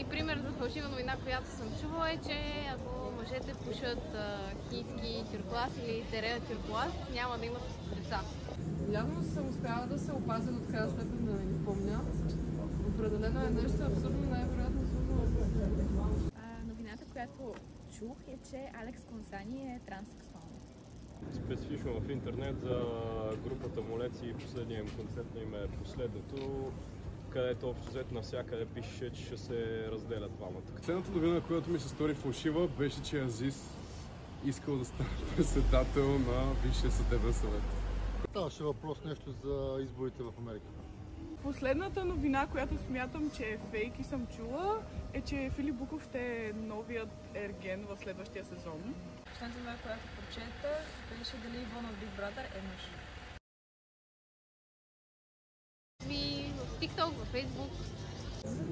пример за фалшива новина, която съм чувала е, че ако мъжете пушат хитски тюрклас или терея тюрклас, няма да имат деца. Явно съм успяла да се опазя от крайна степен да не помня. Определено е нещо абсурдно, най-вероятно свързано с новината, която чух е, че Алекс Консани е транссексуален. Специфично в интернет за групата Молеци последният им концерт на им е последното, където общо взето навсякъде пише, че ще се разделят двамата. Ценната новина, която ми се стори фалшива, беше, че Азис искал да стане председател на Висшия съдебен съвет. Ставаше въпрос нещо за изборите в Америка. Последната новина, която смятам, че е фейк и съм чула, е, че Филип Буков ще е новият Ерген в следващия сезон. Последната новина, която прочета, беше дали Ивон от Big Brother е мъж. В TikTok, в Facebook.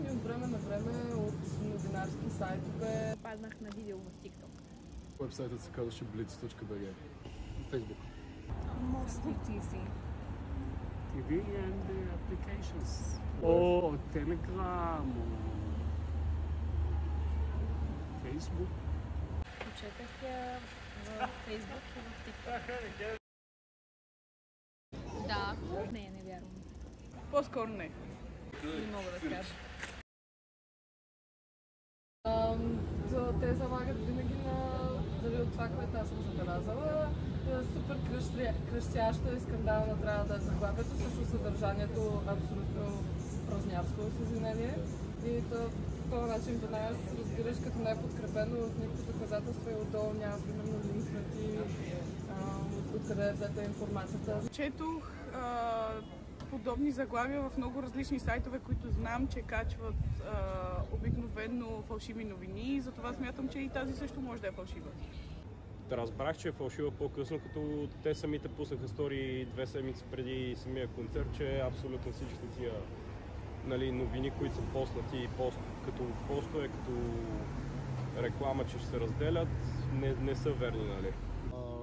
ми от време на време от новинарски сайтове. Паднах на видео в TikTok. Уебсайтът се казваше blitz.bg. Facebook. Mostly TV. TV and applications. Or Telegram, or Facebook. Прочетах я в Facebook и в TikTok. Да. Не вярвам. По-скоро не. Не мога да кажа. Те залагат винаги на дали от това, което аз съм забелязала. Супер крещящо и скандално трябва да е заглавието, също съдържанието абсолютно празнявско, с извинение. И по този начин веднага се разбираш, като не е подкрепено от никакви доказателства и отдолу няма примерно линкнати откъде е взета информацията. Четох подобни заглавия в много различни сайтове, които знам, че качват обикновено фалшиви новини, затова смятам, че и тази също може да е фалшива. Разбрах, че е фалшива по-късно, като те самите пуснаха стори 2 седмици преди самия концерт, че абсолютно всички тия новини, които са поснати като постове, като реклама, че ще се разделят, не са верни, нали?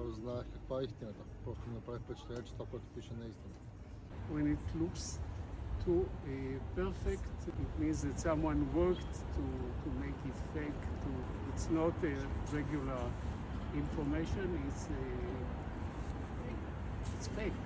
Знаех каква е истината. Просто ми направи впечатление, че това, което пише, не е истина. When it looks too perfect, it means that someone worked to make it fake. It's not a regular information, it's fake.